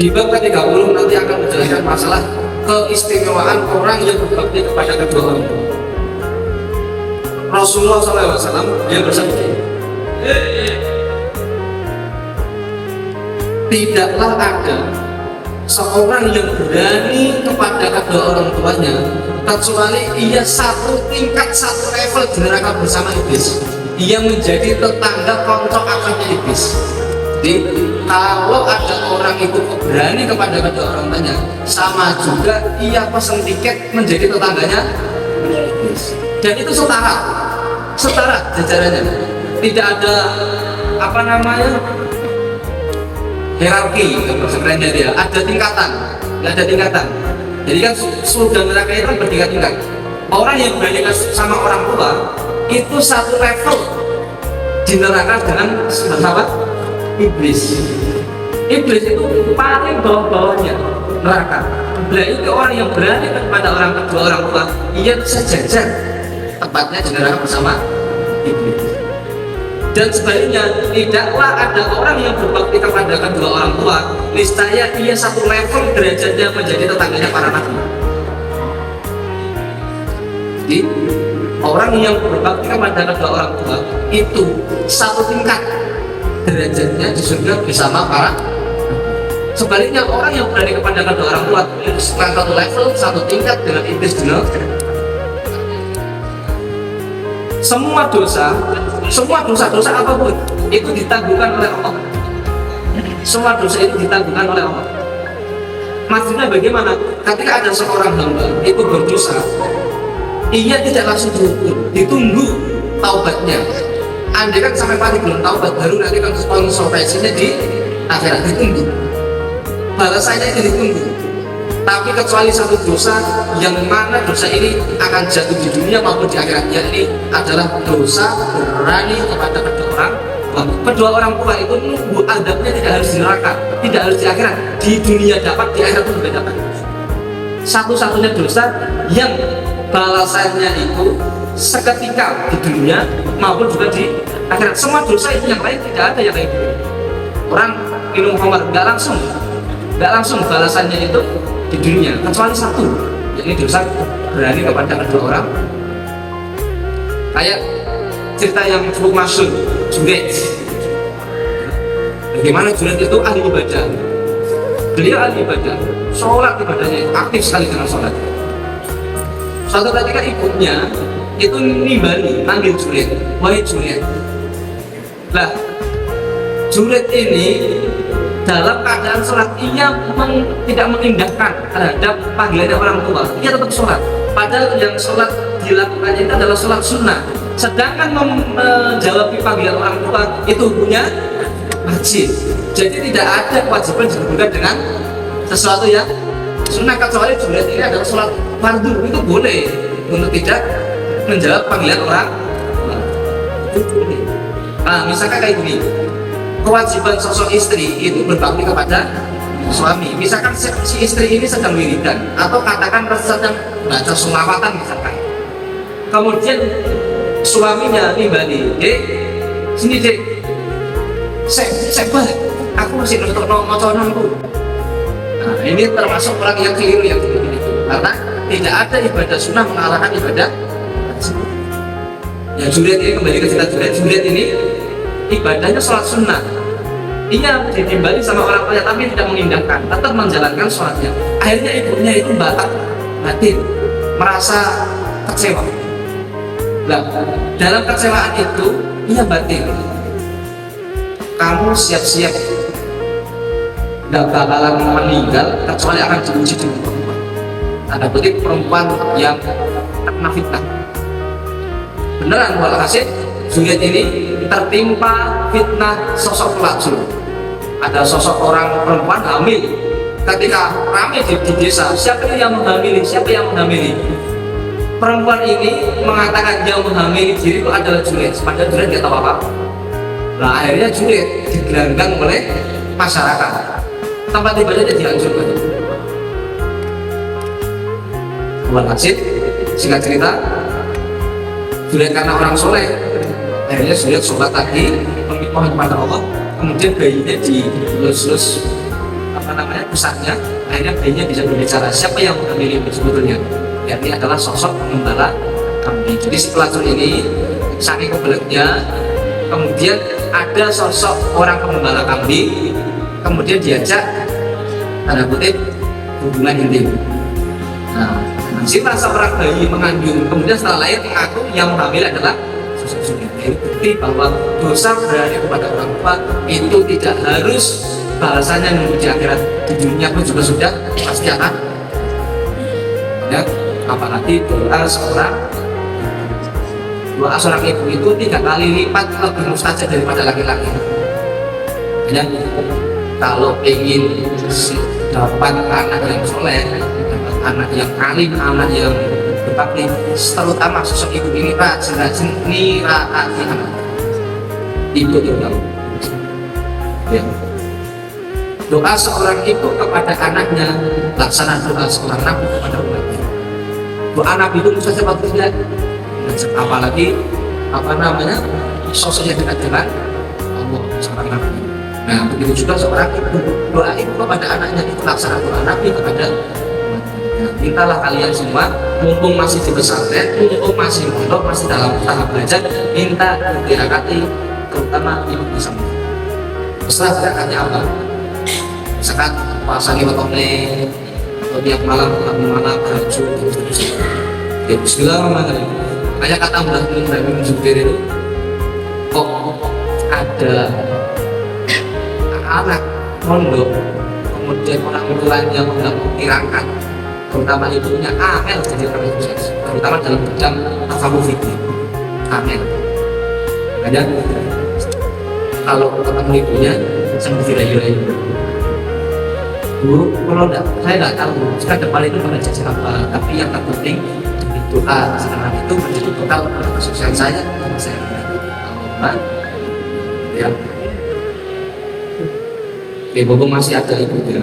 Di bab ke-30 nanti akan menjelaskan masalah keistimewaan orang yang berbakti kepada kedua orang tua. Rasulullah SAW yang bersabda, tidaklah ada seorang yang berani kepada kedua orang tuanya kecuali ia satu tingkat, satu level di neraka bersama iblis. Ia menjadi tetangga konco akrabnya iblis. Jadi kalau ada orang itu berani kepada kedua orang tuanya, sama juga ia pesen tiket menjadi tetangganya iblis. Dan itu setara jajarannya. Tidak ada apa namanya hierarki, sebenarnya dia ada tingkatan, nggak ada tingkatan. Jadi kan surga neraka itu kan bertingkat-tingkat. Orang yang berani sama orang tua itu satu level di neraka dengan sahabat iblis. Iblis itu paling bawah-bawahnya neraka. Berarti itu orang yang berani kepada kedua orang tua, ia sejajar tempatnya di neraka bersama iblis. Dan sebaliknya, tidaklah ada orang yang berbakti kepada kedua orang tua, niscaya ia satu level derajatnya menjadi tetangganya para nabi. Jadi orang yang berbakti kepada kedua orang tua itu satu tingkat derajatnya di surga bersama para. Sebaliknya orang yang berani kepada kedua orang tua itu satu level, satu tingkat dengan iblis di neraka. Semua dosa apapun itu ditangguhkan oleh Allah. Semua dosa itu ditangguhkan oleh Allah. Maksudnya bagaimana? Ketika ada seorang hamba itu berdosa, ia tidak langsung dihukum, ditunggu taubatnya. Andai kan sampai mati belum taubat, baru nanti kan konsekuensinya di akhirat, ditunggu. Balasannya itu ditunggu. Tapi kecuali satu dosa yang mana dosa ini akan jatuh di dunia maupun di akhirat, yakni adalah dosa berani kepada kedua orang tua itu nunggu adabnya tidak harus di neraka, tidak harus di akhirat, di dunia dapat, di akhirat pun juga dapat. Satu-satunya dosa yang balasannya itu seketika di dunia maupun juga di akhirat. Semua dosa itu yang lain tidak ada yang kayak gitu. Orang minum khamar nggak langsung balasannya itu di dunia, kecuali satu, yakni dosa berani kepada kedua orang. Kayak cerita yang cukup masyhur, Junaid. Bagaimana Junaid itu ahli ibadah. Beliau ahli ibadah, sholat ibadahnya aktif sekali dengan sholat. Suatu ketika ibunya itu nimbali, panggil Junaid, wahai Junaid. Lah, Junaid ini dalam keadaan sholat ia tidak mengindahkan terhadap panggilannya orang tua, ia tetap sholat. Padahal yang sholat dilakukannya itu adalah sholat sunnah. Sedangkan menjawab panggilan orang tua itu hukumnya wajib. Jadi tidak ada kewajiban dihubungkan dengan sesuatu yang sunnah, kecuali Junaid ini adalah sholat fardu, itu boleh untuk tidak menjawab panggilan orang tua. Itu boleh. Nah, misalkan kayak gini, kewajiban sosok istri itu berbakti kepada suami. Misalkan si istri ini sedang wiridan atau katakan sedang baca sholawatan misalkan, kemudian suaminya nimbali, dek, sini dek, sebah, aku masih nuntut mocononku. Nah, ini termasuk orang yang keliru yang begini itu, karena tidak ada ibadah sunnah mengalahkan ibadah wajib. Ya, Junaid ini, kembali ke cerita Junaid ini ibadahnya sholat sunnah. Ia ditimbali sama orang tuanya tapi tidak mengindahkan, tetap menjalankan sholatnya. Akhirnya ibunya itu batin, merasa kecewa. Nah, dalam kecewaan itu ia batin, kamu siap-siap nggak bakalan meninggal kecuali akan diuji dengan perempuan. Tanda kutip perempuan yang terkena fitnah. Beneran walhasil Junaid ini tertimpa fitnah sosok pelacur. Ada sosok orang perempuan hamil. Ketika ramai di desa, siapa yang menghamili? Perempuan ini mengatakan yang menghamili diriku adalah Junaid. Padahal Junaid nggak tahu apa-apa. Nah, akhirnya Junaid digelanggang oleh masyarakat. Tempat ibadahnya dihancurkan. Walhasil, singkat cerita, Junaid karena orang soleh, akhirnya Junaid sholat lagi, meminta kepada Allah, kemudian bayinya dilus-lus pusatnya, akhirnya bayinya bisa berbicara. Siapa yang mengambil ibu sebetulnya? Yakni adalah sosok pengembala kambing. Jadi si pelacur ini saking kebeletnya, kemudian ada sosok orang pengembala kambing, kemudian diajak tanda kutip hubungan intim. Nah, jika seorang bayi mengandung, kemudian setelah lahir mengaku yang menghamil adalah sosok suami. Bukti bahwa dosa berani kepada orang tua itu tidak harus balasannya nunggu di akhirat, di dunia pun juga sudah pasti akan ya. Apalagi doa seorang ibu itu 3 kali lipat lebih mustajab daripada laki-laki. Dan kalau ingin dapat anak yang soleh, dapat anak yang alim, anak yang berbakti, terutama sosok ibu ini rajin niraati anak. Ibu terutama. Ya. Doa seorang ibu kepada anaknya laksana doa seorang nabi kepada umatnya. Doa nabi itu mustajab atau tidak? Apalagi sosok yang dekat dengan Allah seorang nabi. Nah, begitu juga seorang ibu, doa ibu kepada anaknya itu laksana doa nabi kepada umatnya. Mintalah kalian semua, mumpung masih di pesantren, mumpung masih mondok, masih dalam tahap belajar, minta dirakati, terutama ibu bisa. Setelah berakatnya apa? Misalkan puasa lewat online atau tiap malam beraju ya bismillahirrahmanirrahim. Kayak kata Mbah Mun Zubair itu, kok ada anak mondok kemudian orang tuanya tidak mengkirakan, terutama ibunya amel jadi orang sukses, terutama dalam bidang tasawuf fikih amel. Makanya kalau ketemu ibunya langsung dirayu-rayu, Bu, kalau saya nggak tahu sekarang depan itu pada jasa apa, tapi yang terpenting doa sekarang itu menjadi bekal pada kesuksesan saya Allah ya. Ibu masih ada ibunya.